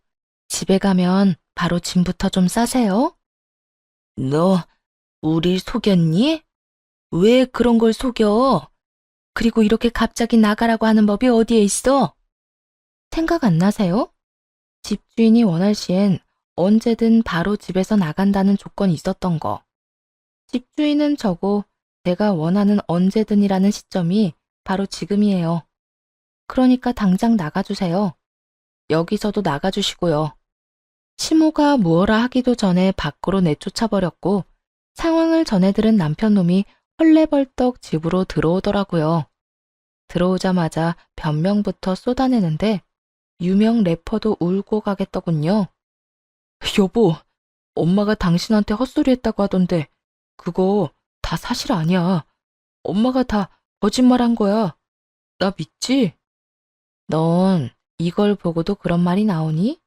집에 가면 바로 짐부터 좀 싸세요. 너 우릴 속였니? 왜 그런 걸 속여? 그리고 이렇게 갑자기 나가라고 하는 법이 어디에 있어? 생각 안 나세요? 집주인이 원할 시엔 언제든 바로 집에서 나간다는 조건이 있었던 거. 집주인은 저고 제가 원하는 언제든이라는 시점이 바로 지금이에요. 그러니까 당장 나가주세요. 여기서도 나가주시고요. 시모가 무어라 하기도 전에 밖으로 내쫓아버렸고 상황을 전해들은 남편놈이 헐레벌떡 집으로 들어오더라고요. 들어오자마자 변명부터 쏟아내는데 유명 래퍼도 울고 가겠더군요. 여보, 엄마가 당신한테 헛소리했다고 하던데 그거 다 사실 아니야. 엄마가 다 거짓말한 거야. 나 믿지? 넌 이걸 보고도 그런 말이 나오니?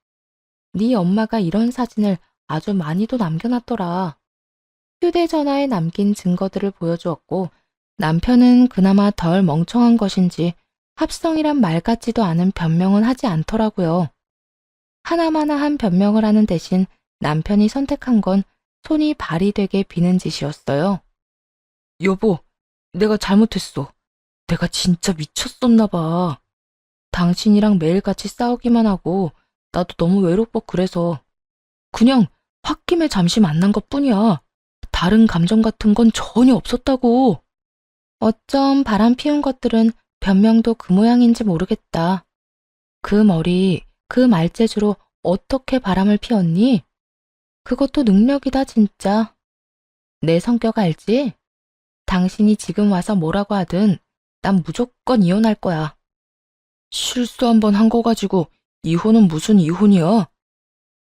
네 엄마가 이런 사진을 아주 많이도 남겨놨더라. 휴대전화에 남긴 증거들을 보여주었고 남편은 그나마 덜 멍청한 것인지 합성이란 말 같지도 않은 변명은 하지 않더라고요. 하나마나 한 변명을 하는 대신 남편이 선택한 건 손이 발이 되게 비는 짓이었어요. 여보, 내가 잘못했어. 내가 진짜 미쳤었나 봐. 당신이랑 매일같이 싸우기만 하고 나도 너무 외롭고 그래서 그냥 홧김에 잠시 만난 것뿐이야. 다른 감정 같은 건 전혀 없었다고. 어쩜 바람 피운 것들은 변명도 그 모양인지 모르겠다. 그 머리, 그 말재주로 어떻게 바람을 피웠니? 그것도 능력이다 진짜. 내 성격 알지? 당신이 지금 와서 뭐라고 하든 난 무조건 이혼할 거야. 실수 한 번 한 거 가지고 이혼은 무슨 이혼이야?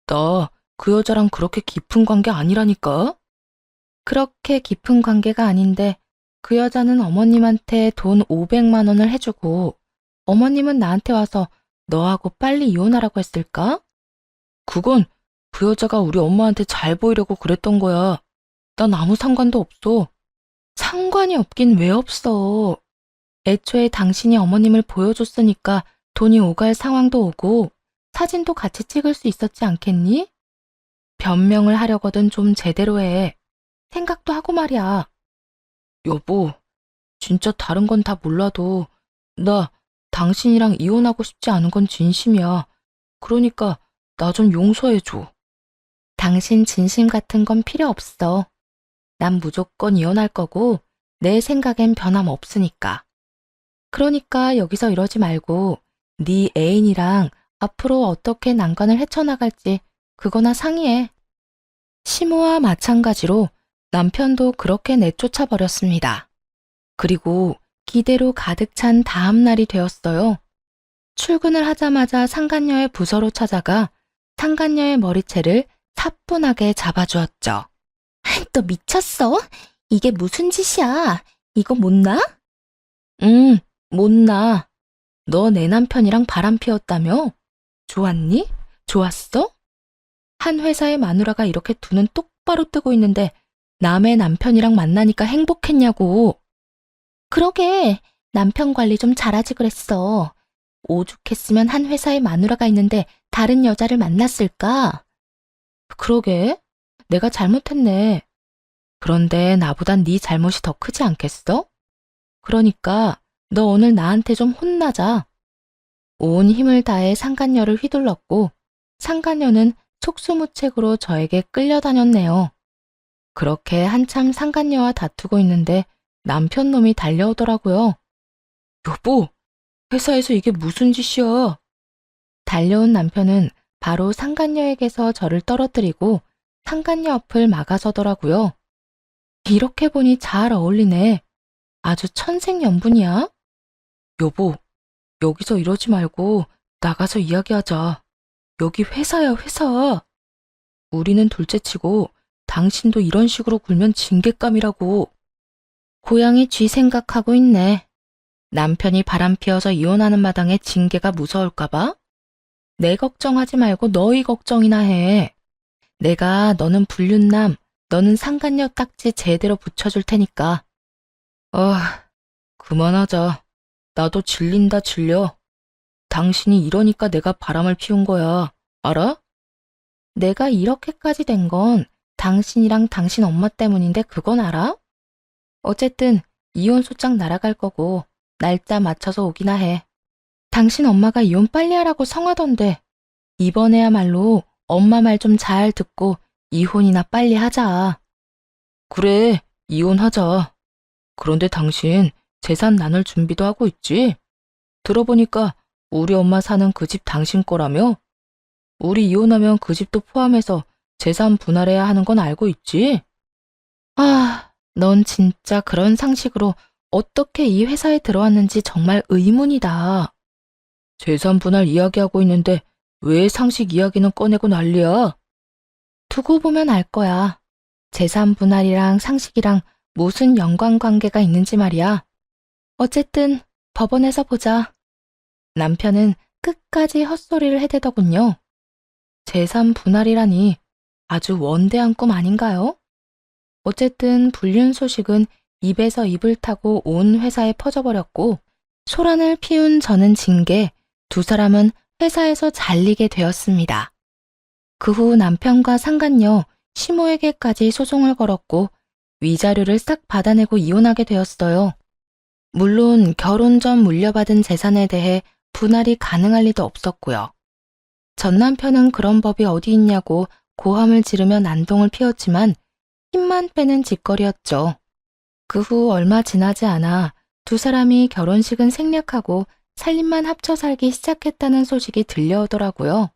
나 그 여자랑 그렇게 깊은 관계 아니라니까? 그렇게 깊은 관계가 아닌데 그 여자는 어머님한테 돈 500만 원을 해주고 어머님은 나한테 와서 너하고 빨리 이혼하라고 했을까? 그건 그 여자가 우리 엄마한테 잘 보이려고 그랬던 거야. 난 아무 상관도 없어. 상관이 없긴 왜 없어. 애초에 당신이 어머님을 보여줬으니까 돈이 오갈 상황도 오고 사진도 같이 찍을 수 있었지 않겠니? 변명을 하려거든 좀 제대로 해. 생각도 하고 말이야. 여보, 진짜 다른 건 다 몰라도 나 당신이랑 이혼하고 싶지 않은 건 진심이야. 그러니까 나 좀 용서해줘. 당신 진심 같은 건 필요 없어. 난 무조건 이혼할 거고 내 생각엔 변함 없으니까. 그러니까 여기서 이러지 말고 네 애인이랑 앞으로 어떻게 난관을 헤쳐나갈지 그거나 상의해. 시모와 마찬가지로 남편도 그렇게 내쫓아 버렸습니다. 그리고 기대로 가득 찬 다음 날이 되었어요. 출근을 하자마자 상간녀의 부서로 찾아가 상간녀의 머리채를 사뿐하게 잡아주었죠. 너 미쳤어? 이게 무슨 짓이야? 이거 못 나? 응, 못 나. 너 내 남편이랑 바람 피웠다며? 좋았니? 좋았어? 한 회사의 마누라가 이렇게 두 눈 똑바로 뜨고 있는데 남의 남편이랑 만나니까 행복했냐고. 그러게, 남편 관리 좀 잘하지 그랬어. 오죽했으면 한 회사에 마누라가 있는데 다른 여자를 만났을까? 그러게, 내가 잘못했네. 그런데 나보단 네 잘못이 더 크지 않겠어? 그러니까 너 오늘 나한테 좀 혼나자. 온 힘을 다해 상간녀를 휘둘렀고 상간녀는 속수무책으로 저에게 끌려다녔네요. 그렇게 한참 상간녀와 다투고 있는데 남편 놈이 달려오더라고요. 여보, 회사에서 이게 무슨 짓이야? 달려온 남편은 바로 상간녀에게서 저를 떨어뜨리고 상간녀 앞을 막아서더라고요. 이렇게 보니 잘 어울리네. 아주 천생연분이야. 여보, 여기서 이러지 말고 나가서 이야기하자. 여기 회사야, 회사. 우리는 둘째치고 당신도 이런 식으로 굴면 징계감이라고. 고양이 쥐 생각하고 있네. 남편이 바람 피워서 이혼하는 마당에 징계가 무서울까봐? 내 걱정하지 말고 너희 걱정이나 해. 내가 너는 불륜남, 너는 상간녀 딱지 제대로 붙여줄 테니까. 그만하자. 나도 질린다 질려. 당신이 이러니까 내가 바람을 피운 거야. 알아? 내가 이렇게까지 된 건 당신이랑 당신 엄마 때문인데 그건 알아? 어쨌든 이혼 소장 날아갈 거고 날짜 맞춰서 오기나 해. 당신 엄마가 이혼 빨리 하라고 성하던데 이번에야말로 엄마 말 좀 잘 듣고 이혼이나 빨리 하자. 그래, 이혼하자. 그런데 당신 재산 나눌 준비도 하고 있지? 들어보니까 우리 엄마 사는 그 집 당신 거라며? 우리 이혼하면 그 집도 포함해서 재산 분할해야 하는 건 알고 있지? 넌 진짜 그런 상식으로 어떻게 이 회사에 들어왔는지 정말 의문이다. 재산 분할 이야기하고 있는데 왜 상식 이야기는 꺼내고 난리야? 두고 보면 알 거야. 재산 분할이랑 상식이랑 무슨 연관관계가 있는지 말이야. 어쨌든 법원에서 보자. 남편은 끝까지 헛소리를 해대더군요. 재산 분할이라니 아주 원대한 꿈 아닌가요? 어쨌든 불륜 소식은 입에서 입을 타고 온 회사에 퍼져버렸고 소란을 피운 저는 징계, 두 사람은 회사에서 잘리게 되었습니다. 그 후 남편과 상간녀, 시모에게까지 소송을 걸었고 위자료를 싹 받아내고 이혼하게 되었어요. 물론 결혼 전 물려받은 재산에 대해 분할이 가능할 리도 없었고요. 전 남편은 그런 법이 어디 있냐고 고함을 지르며 난동을 피웠지만 힘만 빼는 짓거리였죠. 그 후 얼마 지나지 않아 두 사람이 결혼식은 생략하고 살림만 합쳐 살기 시작했다는 소식이 들려오더라고요.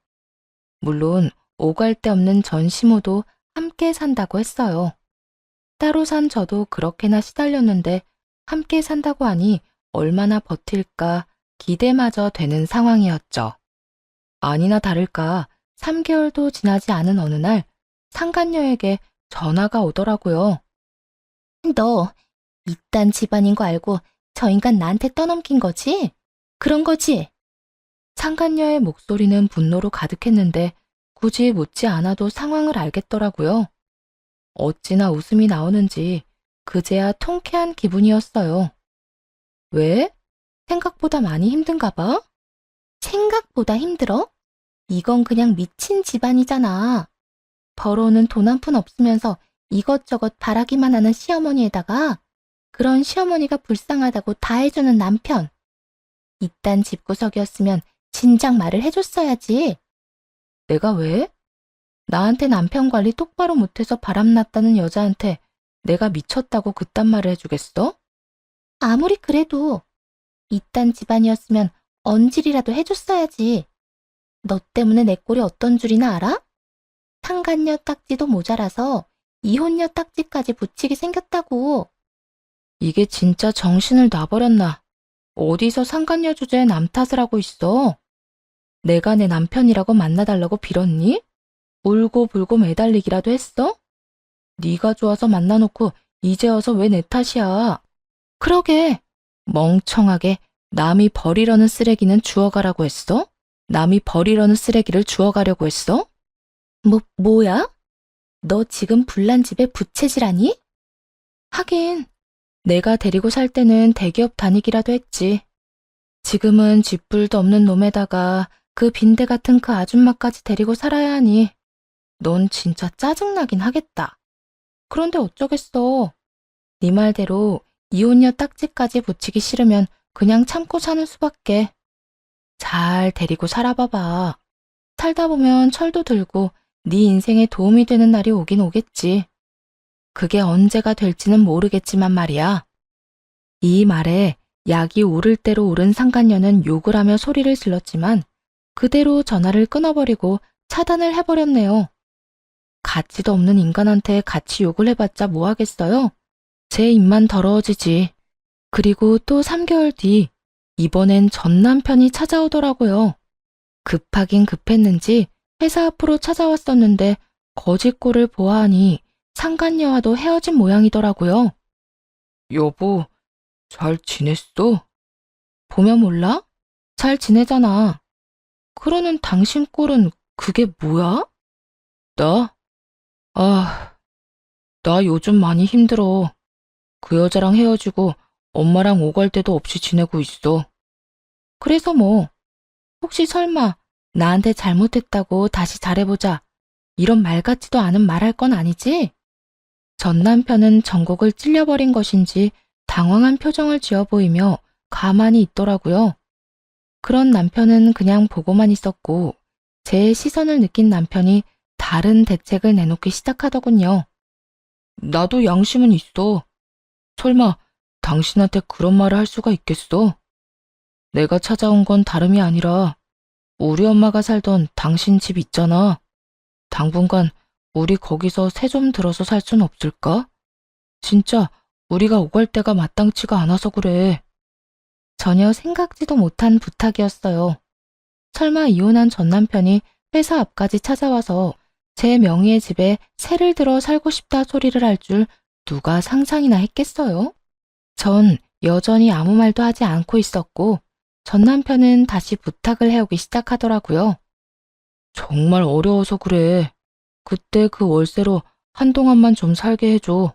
물론 오갈 데 없는 전 시모도 함께 산다고 했어요. 따로 산 저도 그렇게나 시달렸는데 함께 산다고 하니 얼마나 버틸까 기대마저 되는 상황이었죠. 아니나 다를까 3개월도 지나지 않은 어느 날 상간녀에게 전화가 오더라고요. 너 이딴 집안인 거 알고 저 인간 나한테 떠넘긴 거지? 그런 거지? 상간녀의 목소리는 분노로 가득했는데 굳이 묻지 않아도 상황을 알겠더라고요. 어찌나 웃음이 나오는지 그제야 통쾌한 기분이었어요. 왜? 생각보다 많이 힘든가 봐? 생각보다 힘들어? 이건 그냥 미친 집안이잖아. 벌어오는 돈 한 푼 없으면서 이것저것 바라기만 하는 시어머니에다가 그런 시어머니가 불쌍하다고 다 해주는 남편. 이딴 집구석이었으면 진작 말을 해줬어야지. 내가 왜? 나한테 남편 관리 똑바로 못해서 바람났다는 여자한테 내가 미쳤다고 그딴 말을 해주겠어? 아무리 그래도 이딴 집안이었으면 언질이라도 해줬어야지. 너 때문에 내 꼴이 어떤 줄이나 알아? 상간녀 딱지도 모자라서 이혼녀 딱지까지 붙이게 생겼다고. 이게 진짜 정신을 놔버렸나. 어디서 상간녀 주제에 남 탓을 하고 있어. 내가 내 남편이라고 만나달라고 빌었니? 울고 불고 매달리기라도 했어? 네가 좋아서 만나놓고 이제 와서 왜 내 탓이야. 그러게. 멍청하게 남이 버리려는 쓰레기는 주워가라고 했어? 남이 버리려는 쓰레기를 주워가려고 했어? 뭐야? 너 지금 불난 집에 부채질하니? 하긴 내가 데리고 살 때는 대기업 다니기라도 했지. 지금은 쥐뿔도 없는 놈에다가 그 빈대 같은 그 아줌마까지 데리고 살아야 하니 넌 진짜 짜증나긴 하겠다. 그런데 어쩌겠어. 네 말대로 이혼녀 딱지까지 붙이기 싫으면 그냥 참고 사는 수밖에. 잘 데리고 살아봐봐. 살다 보면 철도 들고 네 인생에 도움이 되는 날이 오긴 오겠지. 그게 언제가 될지는 모르겠지만 말이야. 이 말에 약이 오를 대로 오른 상간녀는 욕을 하며 소리를 질렀지만 그대로 전화를 끊어버리고 차단을 해버렸네요. 가치도 없는 인간한테 같이 욕을 해봤자 뭐 하겠어요? 제 입만 더러워지지. 그리고 또 3개월 뒤 이번엔 전 남편이 찾아오더라고요. 급하긴 급했는지 회사 앞으로 찾아왔었는데 거짓골을 보아하니 상간녀와도 헤어진 모양이더라고요. 여보, 잘 지냈어? 보면 몰라? 잘 지내잖아. 그러는 당신 꼴은 그게 뭐야? 나? 아, 나 요즘 많이 힘들어. 그 여자랑 헤어지고 엄마랑 오갈 데도 없이 지내고 있어. 그래서 뭐, 혹시 설마 나한테 잘못했다고 다시 잘해보자 이런 말 같지도 않은 말할 건 아니지? 전 남편은 전곡을 찔려버린 것인지 당황한 표정을 지어 보이며 가만히 있더라고요. 그런 남편은 그냥 보고만 있었고 제 시선을 느낀 남편이 다른 대책을 내놓기 시작하더군요. 나도 양심은 있어. 설마 당신한테 그런 말을 할 수가 있겠어? 내가 찾아온 건 다름이 아니라 우리 엄마가 살던 당신 집 있잖아. 당분간 우리 거기서 새 좀 들어서 살 순 없을까? 진짜 우리가 오갈 데가 마땅치가 않아서 그래. 전혀 생각지도 못한 부탁이었어요. 설마 이혼한 전 남편이 회사 앞까지 찾아와서 제 명의의 집에 세를 들어 살고 싶다 소리를 할 줄 누가 상상이나 했겠어요? 전 여전히 아무 말도 하지 않고 있었고 전 남편은 다시 부탁을 해오기 시작하더라고요. 정말 어려워서 그래. 그때 그 월세로 한동안만 좀 살게 해줘.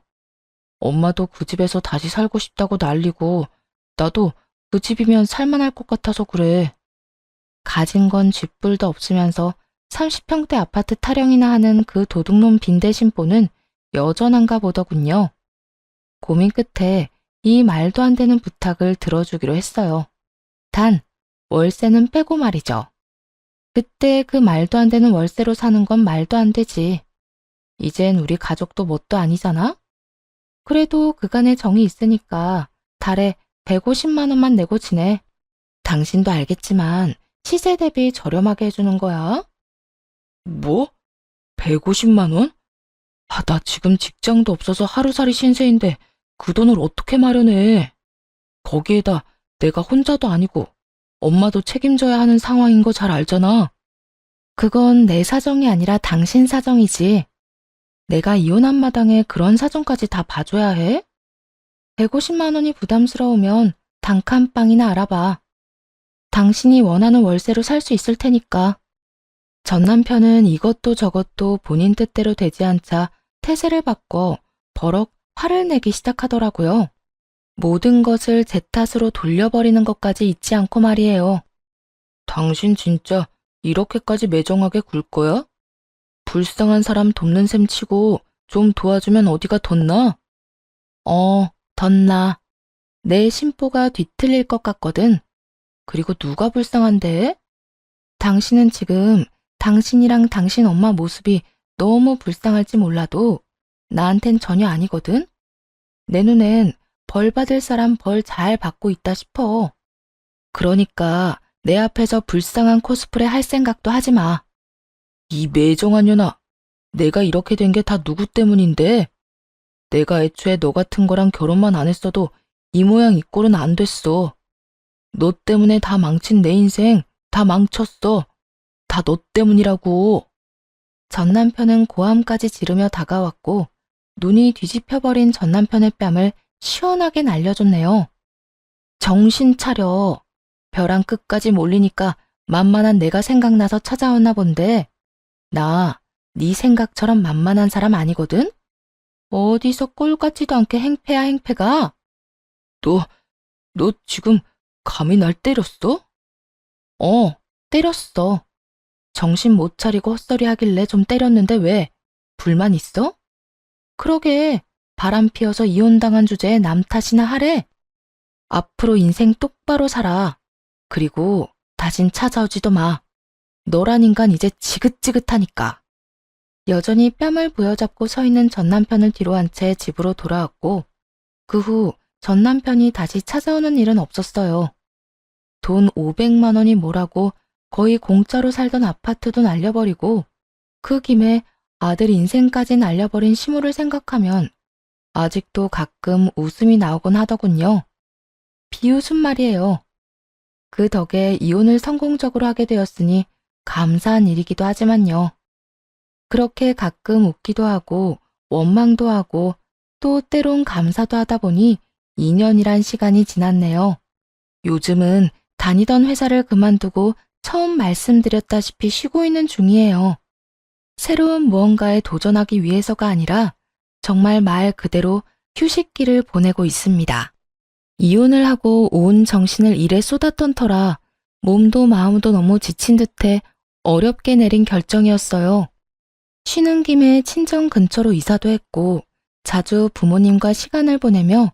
엄마도 그 집에서 다시 살고 싶다고 난리고 나도 그 집이면 살만할 것 같아서 그래. 가진 건 쥐뿔도 없으면서 30평대 아파트 타령이나 하는 그 도둑놈 빈대 심보는 여전한가 보더군요. 고민 끝에 이 말도 안 되는 부탁을 들어주기로 했어요. 단, 월세는 빼고 말이죠. 그때 그 말도 안 되는 월세로 사는 건 말도 안 되지. 이젠 우리 가족도 뭣도 아니잖아? 그래도 그간의 정이 있으니까 달에 150만 원만 내고 지내. 당신도 알겠지만 시세 대비 저렴하게 해주는 거야. 뭐? 150만 원? 아, 나 지금 직장도 없어서 하루살이 신세인데 그 돈을 어떻게 마련해? 거기에다 내가 혼자도 아니고 엄마도 책임져야 하는 상황인 거 잘 알잖아. 그건 내 사정이 아니라 당신 사정이지. 내가 이혼한 마당에 그런 사정까지 다 봐줘야 해? 150만 원이 부담스러우면 단칸방이나 알아봐. 당신이 원하는 월세로 살 수 있을 테니까. 전 남편은 이것도 저것도 본인 뜻대로 되지 않자 태세를 바꿔 버럭 화를 내기 시작하더라고요. 모든 것을 제 탓으로 돌려버리는 것까지 잊지 않고 말이에요. 당신 진짜 이렇게까지 매정하게 굴 거야? 불쌍한 사람 돕는 셈 치고 좀 도와주면 어디가 덧나? 덧나. 내 심보가 뒤틀릴 것 같거든. 그리고 누가 불쌍한데? 당신은 지금 당신이랑 당신 엄마 모습이 너무 불쌍할지 몰라도 나한텐 전혀 아니거든? 내 눈엔 벌 받을 사람 벌 잘 받고 있다 싶어. 그러니까 내 앞에서 불쌍한 코스프레 할 생각도 하지 마. 이 매정한 년아, 내가 이렇게 된 게 다 누구 때문인데? 내가 애초에 너 같은 거랑 결혼만 안 했어도 이 모양 이 꼴은 안 됐어. 너 때문에 다 망친 내 인생 다 망쳤어. 다 너 때문이라고. 전 남편은 고함까지 지르며 다가왔고 눈이 뒤집혀버린 전 남편의 뺨을 시원하게 날려줬네요. 정신 차려. 벼랑 끝까지 몰리니까 만만한 내가 생각나서 찾아왔나 본데 나 네 생각처럼 만만한 사람 아니거든? 어디서 꼴 같지도 않게 행패야 행패가? 너 지금 감히 날 때렸어? 때렸어. 정신 못 차리고 헛소리 하길래 좀 때렸는데 왜? 불만 있어? 그러게 바람 피워서 이혼당한 주제에 남 탓이나 하래? 앞으로 인생 똑바로 살아. 그리고 다신 찾아오지도 마. 너란 인간 이제 지긋지긋하니까. 여전히 뺨을 부여잡고 서 있는 전 남편을 뒤로 한 채 집으로 돌아왔고 그 후 전 남편이 다시 찾아오는 일은 없었어요. 돈 500만 원이 뭐라고 거의 공짜로 살던 아파트도 날려버리고 그 김에 아들 인생까지 날려버린 시무를 생각하면 아직도 가끔 웃음이 나오곤 하더군요. 비웃음 말이에요. 그 덕에 이혼을 성공적으로 하게 되었으니 감사한 일이기도 하지만요. 그렇게 가끔 웃기도 하고 원망도 하고 또 때론 감사도 하다 보니 2년이란 시간이 지났네요. 요즘은 다니던 회사를 그만두고 처음 말씀드렸다시피 쉬고 있는 중이에요. 새로운 무언가에 도전하기 위해서가 아니라 정말 말 그대로 휴식기를 보내고 있습니다. 이혼을 하고 온 정신을 일에 쏟았던 터라 몸도 마음도 너무 지친 듯해 어렵게 내린 결정이었어요. 쉬는 김에 친정 근처로 이사도 했고 자주 부모님과 시간을 보내며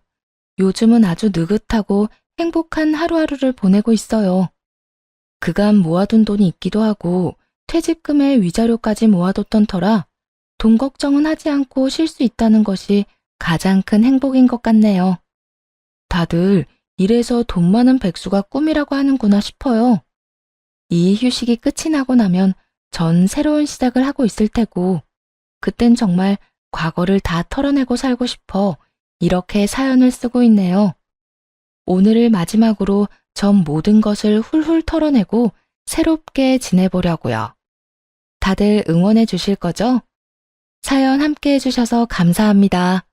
요즘은 아주 느긋하고 행복한 하루하루를 보내고 있어요. 그간 모아둔 돈이 있기도 하고 퇴직금의 위자료까지 모아뒀던 터라 돈 걱정은 하지 않고 쉴 수 있다는 것이 가장 큰 행복인 것 같네요. 다들 이래서 돈 많은 백수가 꿈이라고 하는구나 싶어요. 이 휴식이 끝이 나고 나면 전 새로운 시작을 하고 있을 테고 그땐 정말 과거를 다 털어내고 살고 싶어 이렇게 사연을 쓰고 있네요. 오늘을 마지막으로 전 모든 것을 훌훌 털어내고 새롭게 지내보려고요. 다들 응원해 주실 거죠? 사연 함께 해주셔서 감사합니다.